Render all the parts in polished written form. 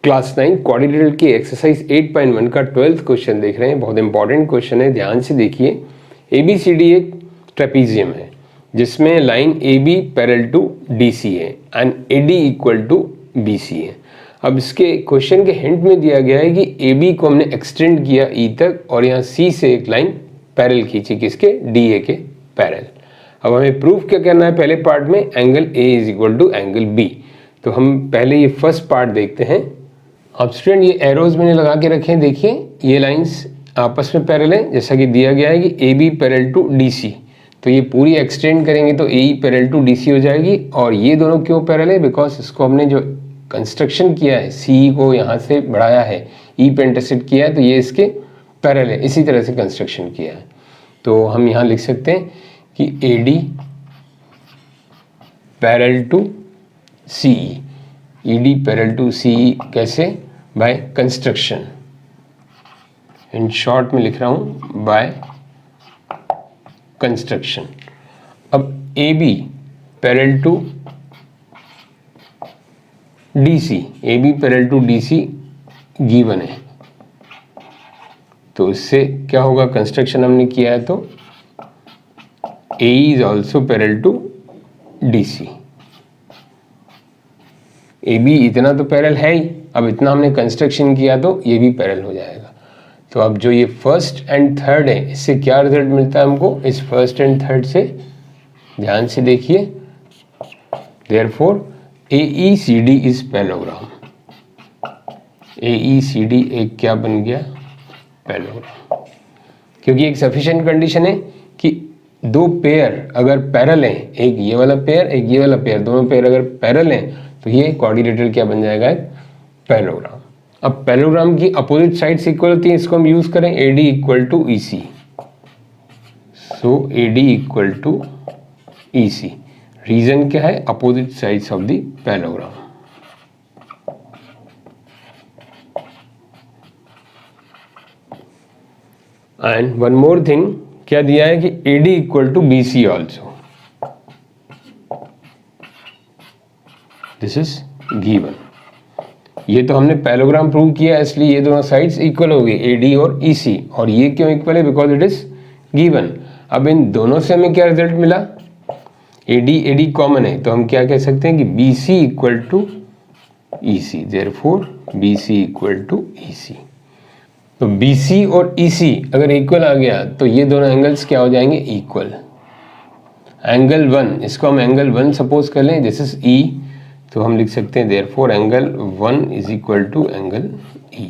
Class 9 quadrilateral की exercise 8.1 का 12th question देख रहे हैं। बहुत इंपॉर्टेंट क्वेश्चन है, ध्यान से देखिए। ABCD एक ट्रेपीजियम है जिसमें line AB parallel to DC है and AD equal to BC है। अब इसके क्वेश्चन के हिंट में दिया गया है कि AB को हमने एक्सटेंड किया E तक और यहाँ C से एक लाइन पैरेलल खींची किसके, DA के पैरेलल। अब हमें प्रूफ क्या करना है, पहले पार्ट में angle A is equal to angle B। तो हम पहले ये फर्स्ट पार्ट देखते हैं। अब स्टूडेंट ये एरोज मैंने लगा के रखे हैं, देखिए ये लाइंस आपस में पैरेलल है, जैसा कि दिया गया है कि AB पैरेलल टू DC। तो ये पूरी एक्सटेंड करेंगे तो AE पैरेलल टू DC हो जाएगी। और ये दोनों क्यों पैरेलल है, बिकॉज इसको हमने जो कंस्ट्रक्शन किया है, CE को यहाँ से बढ़ाया है, E पे इंटरसेक्ट किया है, तो ये इसके पैरेलल है, इसी तरह से कंस्ट्रक्शन किया है। तो हम यहाँ लिख सकते हैं कि AD parallel to CE, ED parallel to CE कैसे, बाय कंस्ट्रक्शन। इन शॉर्ट में लिख रहा हूं बाय कंस्ट्रक्शन। अब AB parallel to DC, AB parallel to DC given है, तो इससे क्या होगा, कंस्ट्रक्शन हमने किया है तो AE is also parallel to DC। AB इतना तो पैरेलल है ही, अब इतना हमने कंस्ट्रक्शन किया तो ये भी पैरेलल हो जाएगा। तो अब जो ये फर्स्ट एंड थर्ड है, इससे क्या रिजल्ट मिलता है हमको, इस फर्स्ट एंड थर्ड से, ध्यान से देखिए। Therefore AECD is parallelogram. AECD एक क्या बन गया, पैरेललोग्राम। क्योंकि एक सफिशिएंट कंडीशन है कि दो पेयर अगर पैरेलल हैं, एक ये वाला पेयर एक ये वाला पेयर, दोनों पेयर अगर पैरेलल हैं तो ये क्वाड्रिलेटरल क्या बन जाएगा, एक पैरेललोग्राम। अब पैरेललोग्राम की अपोजिट साइड्स इक्वल होती हैं, इसको हम यूज करें AD equal to EC। So AD equal to EC। Reason क्या है, opposite sides of the parallelogram. And one more thing, क्या दिया है कि AD equal to BC also, this is given. ये तो हमने पैरेललोग्राम प्रूव किया, इसलिए ये दोनों साइड्स इक्वल हो गई, AD और EC। और ये क्यों इक्वल है, बिकॉज इट इज गिवन। अब इन दोनों से हमें क्या रिजल्ट मिला, AD कॉमन है, तो हम क्या कह सकते हैं कि BC equal to EC। Therefore BC equal to EC। तो BC और EC अगर इक्वल आ गया तो ये दोनों एंगल्स क्या हो जाएंगे, इक्वल। एंगल 1, इसको हम एंगल 1 सपोज कर लें, दिस इज E, तो हम लिख सकते हैं therefore angle 1 is equal to angle E,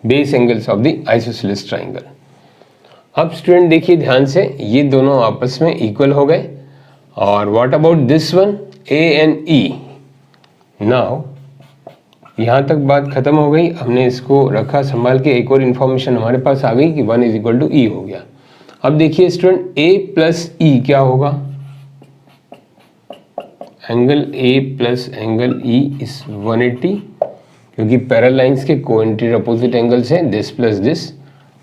base angles of the isosceles triangle. अब स्टूडेंट देखिए ध्यान से, ये दोनों आपस में इक्वल हो गए। और what about this one, A and E। Now यहाँ तक बात खत्म हो गई, हमने इसको रखा संभाल के। एक और इन्फॉर्मेशन हमारे पास आ गई कि 1 इज इक्वल टू E हो गया। अब देखिए स्टूडेंट, A प्लस E क्या होगा, angle A plus angle E is 180, क्योंकि पैरेलल लाइंस के कोइंसिडेंट अपोजिट एंगल्स हैं, this plus this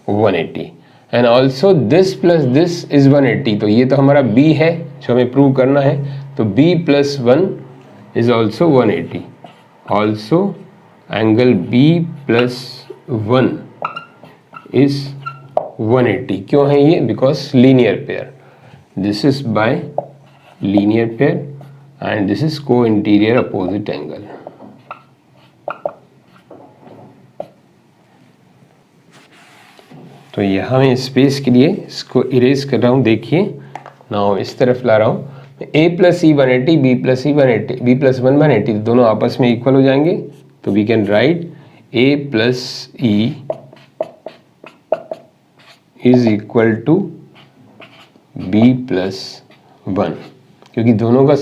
180, and also this plus this is 180। तो ये तो हमारा B है जो हमें प्रूव करना है, तो B plus 1 is also 180। Also angle B plus 1 is 180। क्यों है ये, because linear pair, this is by linear pair and this is co-interior opposite angle। तो यहाँ मैं स्पेस के लिए इसको इरेज कर रहा हूँ, देखिए नाउ इस तरफ ला रहा हूँ। A plus E 180, B plus E 180, B plus 1 180, दोनों आपस में इक्वल हो जाएंगे। तो we can write A plus E is equal to B plus 1, क्योंकि दोनों का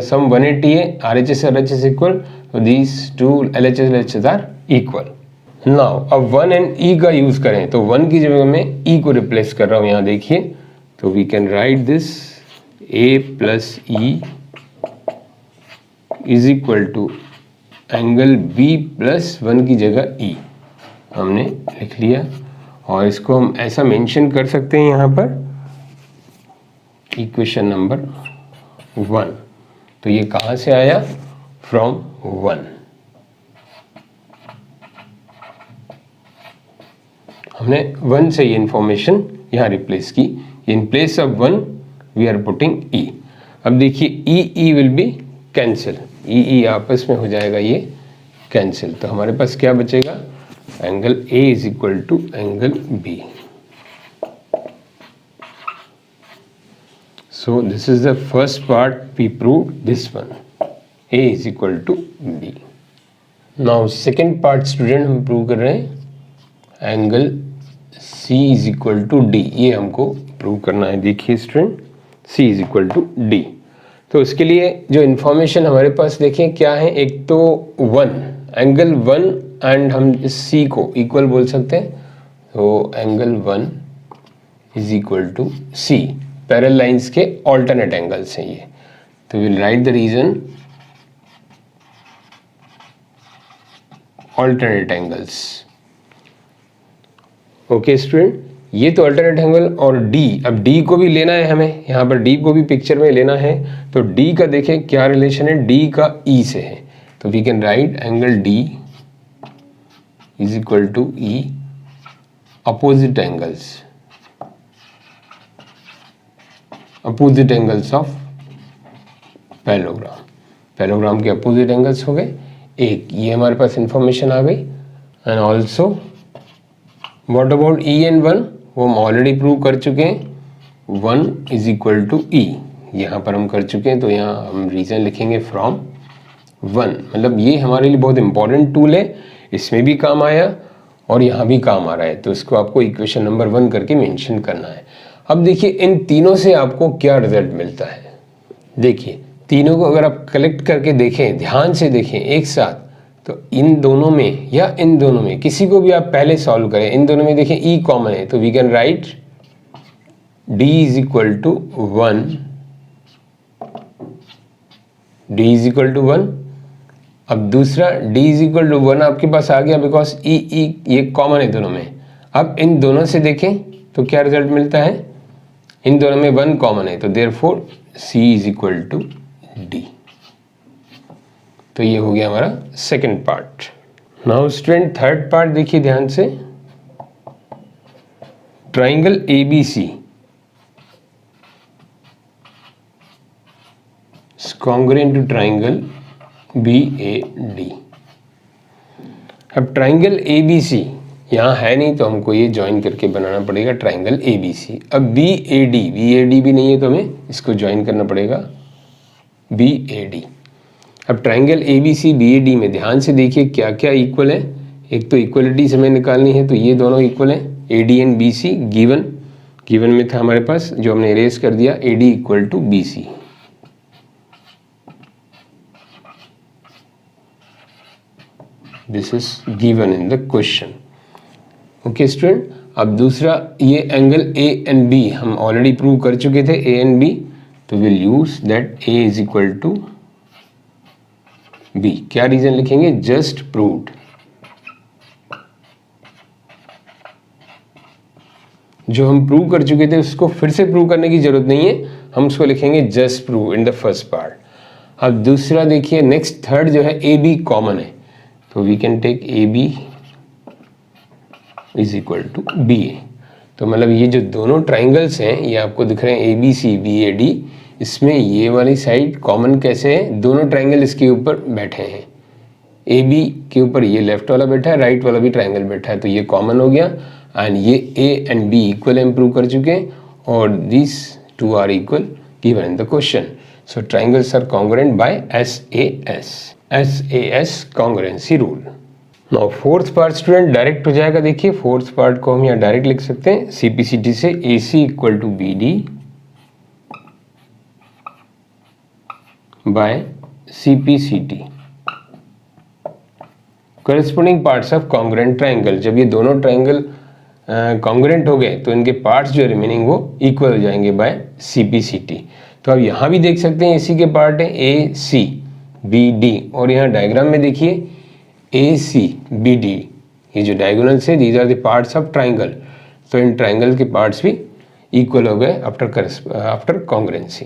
सम 180 है, RHS और RHS इक्वल, तो these two LHS LHS are equal. Now अब 1 एंड E का यूज करें, तो 1 की जगह मैं E को रिप्लेस कर रहा हूँ यहाँ देखिए। तो we can write this A plus E is equal to angle B plus 1 की जगह E हमने लिख लिया। और इसको हम ऐसा मेंशन कर सकते हैं यहाँ पर, इक्वेशन नंबर 1। तो ये कहाँ से आया, फ्रॉम 1। हमने 1 से ये इंफॉर्मेशन यहाँ रिप्लेस की। In place of 1 we are putting E. अब देखिए E will be cancel, E आपस में हो जाएगा ये कैंसिल। तो हमारे पास क्या बचेगा, angle A is equal to angle B. So this is the first part, we prove this one, A is equal to B. Now second part student हम प्रूव कर रहे हैं angle C is equal to D. ये हमको prove करना है। देखिए student, C is equal to D. तो उसके लिए जो इन्फॉर्मेशन हमारे पास देखें क्या है, एक तो 1 एंगल 1 एंड हम इस सी को इक्वल बोल सकते हैं। तो angle 1 is equal to C, parallel lines के ऑल्टरनेट एंगल्स हैं ये। तो will write the reason alternate angles. Okay student, ये तो अल्टरनेट एंगल और डी, अब डी को भी लेना है हमें, यहाँ पर डी को भी पिक्चर में लेना है। तो डी का देखें क्या रिलेशन है, डी का ई से है। तो we can write angle D is equal to E opposite angles, opposite angles of parallelogram. Parallelogram के अपोजिट एंगल्स हो गए एक, ये हमारे पास इंफॉर्मेशन आ गई। And also what about E and 1, वो हम ऑलरेडी प्रूव कर चुके हैं। 1 इज इक्वल टू ई, यहाँ पर हम कर चुके हैं। तो यहाँ हम रीजन लिखेंगे फ्रॉम 1, मतलब ये हमारे लिए बहुत इंपॉर्टेंट टूल है, इसमें भी काम आया और यहाँ भी काम आ रहा है। तो इसको आपको इक्वेशन नंबर 1 करके मेंशन करना है। अब देखिए इन तीनों से आपको क्या रिजल्ट मिलता है। देखिए तीनों को अगर आप कलेक्ट करके देखें, ध्यान से देखें एक साथ, तो इन दोनों में या इन दोनों में किसी को भी आप पहले सॉल्व करें। इन दोनों में देखें ई कॉमन है, तो we can write D is equal to 1, D is equal to 1। अब दूसरा डी इज इक्वल टू 1 आपके पास आ गया बिकॉज ई ये कॉमन है दोनों में। अब इन दोनों से देखें तो क्या रिजल्ट मिलता है, इन दोनों में 1 कॉमन है, तो therefore C is equal to D. तो ये हो गया हमारा second part. Now student third part देखिए ध्यान से, triangle ABC congruent to triangle BAD। अब ट्राइंगल ABC यहाँ है नहीं, तो हमको ये ज्वाइन करके बनाना पड़ेगा ट्राइंगल ABC। अब BAD भी नहीं है, तो हमें इसको ज्वाइन करना पड़ेगा BAD। अब ट्राइंगल ABC BAD में ध्यान से देखिए क्या क्या इक्वल है। एक तो इक्वलिटी से हमें निकालनी है, तो ये दोनों इक्वल हैं, AD एंड BC। गिवन में था हमारे पास, जो हमने इरेज कर दिया, AD equal to BC। This is given in the question. Okay student, अब दूसरा ये एंगल A एंड B हम ऑलरेडी प्रूव कर चुके थे, A एंड B, तो will use that A is equal to B। क्या रीजन लिखेंगे, जस्ट प्रूव्ड। जो हम प्रूव कर चुके थे उसको फिर से प्रूव करने की जरूरत नहीं है, हम उसको लिखेंगे just prove in the first part. अब दूसरा देखिए नेक्स्ट थर्ड जो है AB कॉमन है, तो we can take AB is equal to BA। तो मतलब ये जो दोनों ट्राइंगल्स हैं ये आपको दिख रहे हैं ABC BAD, इसमें ये वाली साइड कॉमन कैसे है, दोनों ट्राइंगल इसके ऊपर बैठे हैं। AB के ऊपर ये लेफ्ट वाला बैठा है, राइट वाला भी ट्राइंगल बैठा है, तो ये कॉमन हो गया। एंड ये A एंड B इक्वल इम्प्रूव कर चुके हैं, और this two are equal given in the question. So triangles are congruent by SAS congruency rule. Now fourth part student direct हो जाएगा। देखिए फोर्थ पार्ट को हम यहाँ डायरेक्ट लिख सकते हैं, CPCT से AC equal to BD by CPCT corresponding parts of congruent triangle. जब ये दोनों ट्राइंगल कॉन्ग्रुएंट हो गए तो इनके पार्ट्स जो रिमेनिंग वो इक्वल हो जाएंगे बाय CPCT। तो अब यहाँ भी देख सकते हैं AC के पार्ट है AC BD, और यहाँ डायग्राम में देखिए AC BD, ये जो डायगोनल्स है these are the parts of triangle. तो इन ट्राइंगल के पार्ट्स भी इक्वल हो गए आफ्टर कॉन्ग्रुएंसी।